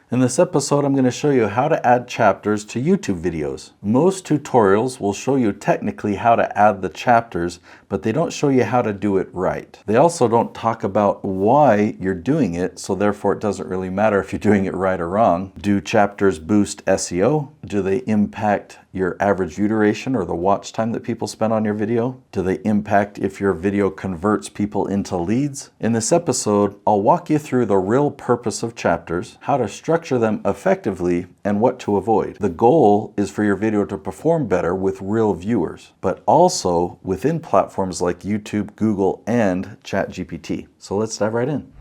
In this episode, I'm going to show you how to add chapters to YouTube videos. Most tutorials will show you technically how to add the chapters, but they don't show you how to do it right. They also don't talk about why you're doing it, so therefore it doesn't really matter if you're doing it right or wrong. Do chapters boost SEO? Do they impact your average view duration or the watch time that people spend on your video? Do they impact if your video converts people into leads? In this episode, I'll walk you through the real purpose of chapters, how to structure them effectively, and what to avoid. The goal is for your video to perform better with real viewers, but also within platforms like YouTube, Google, and ChatGPT. So let's dive right in.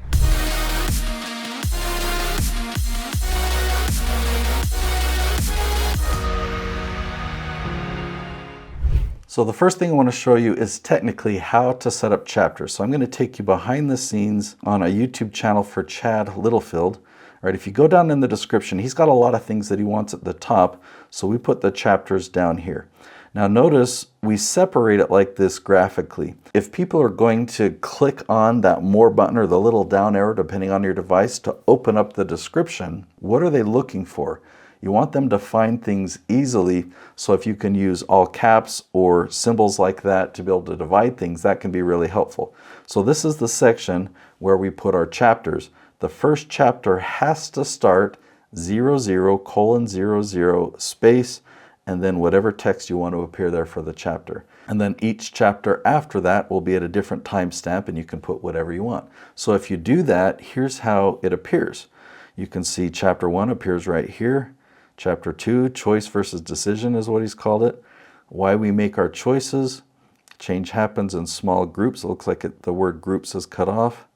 So the first thing I want to show you is technically how to set up chapters. So I'm going to take you behind the scenes on a YouTube channel for Chad Littlefield. All right, if you go down in the description, he's got a lot of things that he wants at the top, so we put the chapters down here. Now notice we separate it like this graphically. If people are going to click on that more button or the little down arrow, depending on your device, to open up the description, what are they looking for? You want them to find things easily, so if you can use all caps or symbols like that to be able to divide things, that can be really helpful. So this is the section where we put our chapters. The first chapter has to start 00:00 space, and then whatever text you want to appear there for the chapter. And then each chapter after that will be at a different timestamp, and you can put whatever you want. So if you do that, here's how it appears. You can see chapter 1 appears right here. Chapter 2, choice versus decision is what he's called it. Why we make our choices. Change happens in small groups. It looks like the word groups is cut off.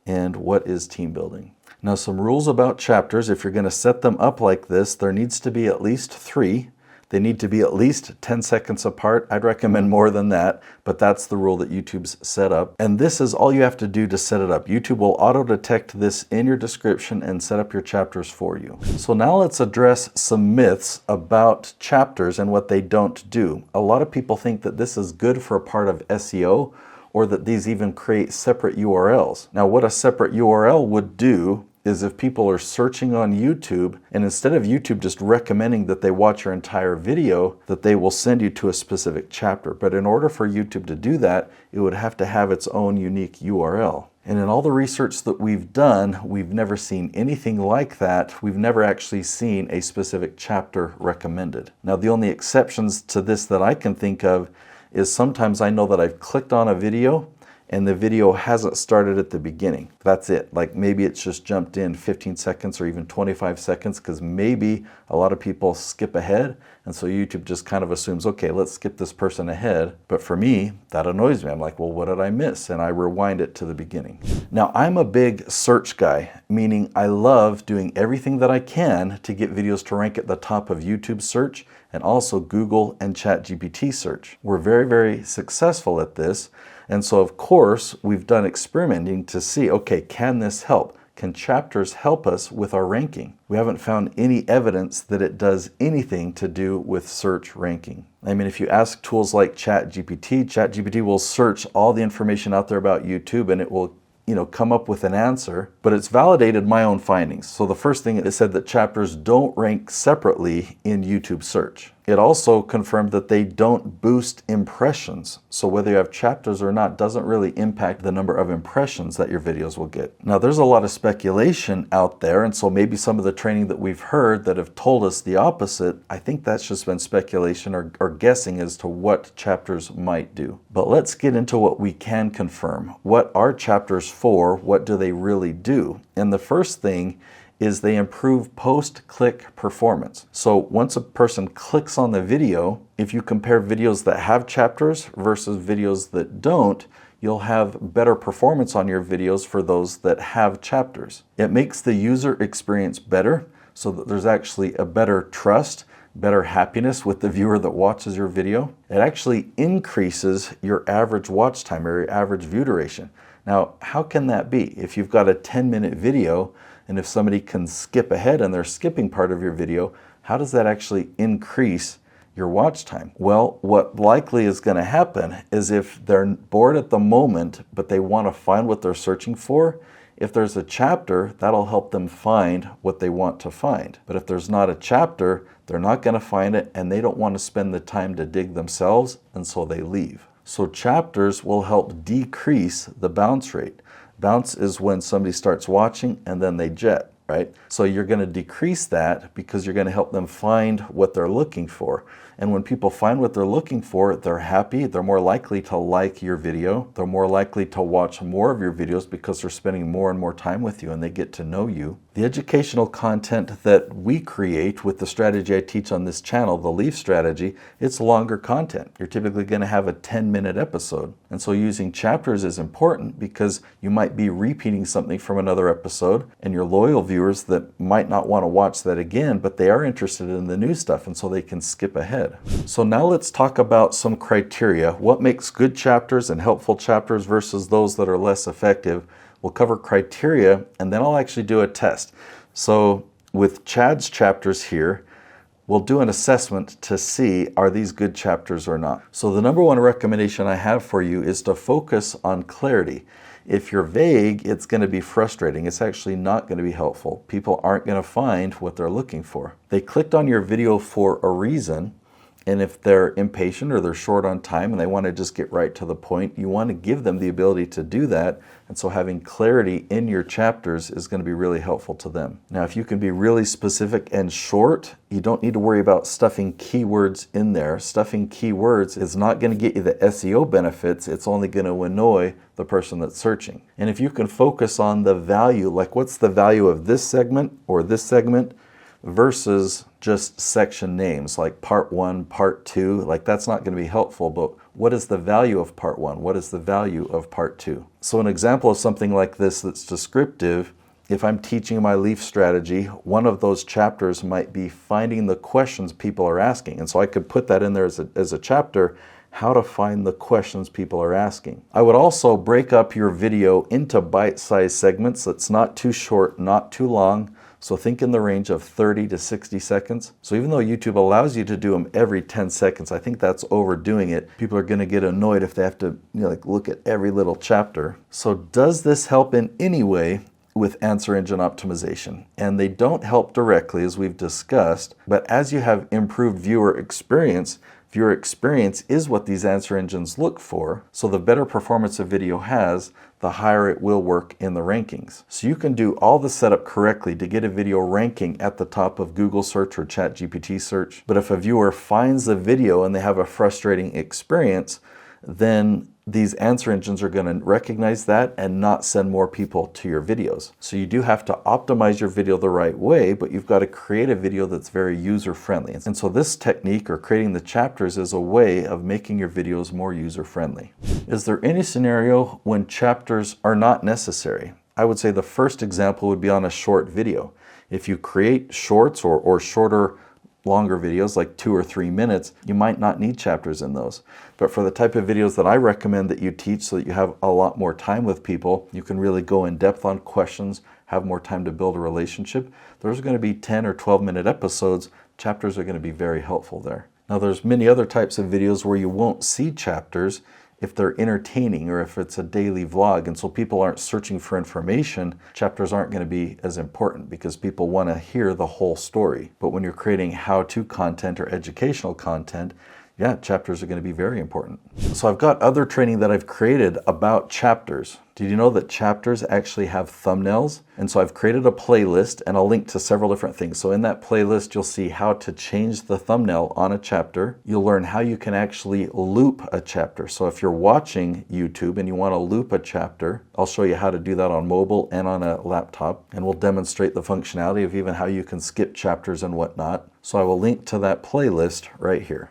And what is team building? Now some rules about chapters. If you're going to set them up like this, there needs to be at least 3. They need to be at least 10 seconds apart. I'd recommend more than that, but that's the rule that YouTube's set up. And this is all you have to do to set it up. YouTube will auto-detect this in your description and set up your chapters for you. So now let's address some myths about chapters and what they don't do. A lot of people think that this is good for a part of SEO, or that these even create separate URLs. Now what a separate URL would do is if people are searching on YouTube, and instead of YouTube just recommending that they watch your entire video, that they will send you to a specific chapter. But in order for YouTube to do that, it would have to have its own unique URL. And in all the research that we've done, we've never seen anything like that. We've never actually seen a specific chapter recommended. Now the only exceptions to this that I can think of is sometimes I know that I've clicked on a video and the video hasn't started at the beginning. That's it. Like maybe it's just jumped in 15 seconds or even 25 seconds because maybe a lot of people skip ahead, and so YouTube just kind of assumes, okay, let's skip this person ahead. But for me, that annoys me. I'm like, well, what did I miss? And I rewind it to the beginning. Now, I'm a big search guy, meaning I love doing everything that I can to get videos to rank at the top of YouTube search and also Google and ChatGPT search. We're very, very successful at this. And so, of course, we've done experimenting to see, okay, can this help? Can chapters help us with our ranking? We haven't found any evidence that it does anything to do with search ranking. I mean, if you ask tools like ChatGPT will search all the information out there about YouTube and it will come up with an answer, but it's validated my own findings. So the first thing, it said that chapters don't rank separately in YouTube search. It also confirmed that they don't boost impressions. So whether you have chapters or not doesn't really impact the number of impressions that your videos will get. Now there's a lot of speculation out there, and so maybe some of the training that we've heard that have told us the opposite, I think that's just been speculation or guessing as to what chapters might do. But let's get into what we can confirm. What are chapters for? What do they really do? And the first thing is they improve post-click performance. So once a person clicks on the video, if you compare videos that have chapters versus videos that don't, you'll have better performance on your videos for those that have chapters. It makes the user experience better so that there's actually a better trust, better happiness with the viewer that watches your video. It actually increases your average watch time or your average view duration. Now, how can that be? If you've got a 10-minute video, and if somebody can skip ahead and they're skipping part of your video, how does that actually increase your watch time? Well, what likely is going to happen is if they're bored at the moment, but they want to find what they're searching for, If there's a chapter, that'll help them find what they want to find. But if there's not a chapter, they're not going to find it, and they don't want to spend the time to dig themselves, and so they leave. So chapters will help decrease the bounce rate. Bounce is when somebody starts watching and then they jet, right? So you're going to decrease that because you're going to help them find what they're looking for. And when people find what they're looking for, they're happy, they're more likely to like your video, they're more likely to watch more of your videos because they're spending more and more time with you and they get to know you. The educational content that we create with the strategy I teach on this channel, the Leaf Strategy, it's longer content. You're typically going to have a 10-minute episode. And so using chapters is important because you might be repeating something from another episode, and your loyal viewers that might not want to watch that again, but they are interested in the new stuff, and so they can skip ahead. So now let's talk about some criteria. What makes good chapters and helpful chapters versus those that are less effective? We'll cover criteria, and then I'll actually do a test. So with Chad's chapters here, we'll do an assessment to see, are these good chapters or not? So the number one recommendation I have for you is to focus on clarity. If you're vague, it's going to be frustrating. It's actually not going to be helpful. People aren't going to find what they're looking for. They clicked on your video for a reason. And if they're impatient or they're short on time and they want to just get right to the point, you want to give them the ability to do that. And so having clarity in your chapters is going to be really helpful to them. Now, if you can be really specific and short, you don't need to worry about stuffing keywords in there. Stuffing keywords is not going to get you the SEO benefits. It's only going to annoy the person that's searching. And if you can focus on the value, like what's the value of this segment or this segment, versus just section names like part 1, part 2, like that's not going to be helpful, but what is the value of part 1? What is the value of part 2? So an example of something like this that's descriptive, if I'm teaching my Leaf Strategy, one of those chapters might be finding the questions people are asking. And so I could put that in there as a chapter, how to find the questions people are asking. I would also break up your video into bite-sized segments that's not too short, not too long. So think in the range of 30 to 60 seconds. So even though YouTube allows you to do them every 10 seconds, I think that's overdoing it. People are going to get annoyed if they have to look at every little chapter. So does this help in any way with answer engine optimization? And they don't help directly, as we've discussed, but as you have improved viewer experience is what these answer engines look for. So the better performance a video has, the higher it will work in the rankings. So you can do all the setup correctly to get a video ranking at the top of Google search or ChatGPT search. But if a viewer finds the video and they have a frustrating experience, then these answer engines are going to recognize that and not send more people to your videos. So you do have to optimize your video the right way, but you've got to create a video that's very user-friendly. And so this technique, or creating the chapters, is a way of making your videos more user-friendly. Is there any scenario when chapters are not necessary? I would say the first example would be on a short video. If you create shorts or shorter longer videos like 2 or 3 minutes, you might not need chapters in those. But for the type of videos that I recommend that you teach so that you have a lot more time with people, you can really go in depth on questions, have more time to build a relationship, those are going to be 10 or 12-minute episodes. Chapters are going to be very helpful there. Now there's many other types of videos where you won't see chapters if they're entertaining or if it's a daily vlog, and so people aren't searching for information. Chapters aren't going to be as important because people want to hear the whole story. But when you're creating how-to content or educational content, yeah, chapters are going to be very important. So I've got other training that I've created about chapters. Did you know that chapters actually have thumbnails? And so I've created a playlist, and I'll link to several different things. So in that playlist, you'll see how to change the thumbnail on a chapter. You'll learn how you can actually loop a chapter. So if you're watching YouTube and you want to loop a chapter, I'll show you how to do that on mobile and on a laptop. And we'll demonstrate the functionality of even how you can skip chapters and whatnot. So I will link to that playlist right here.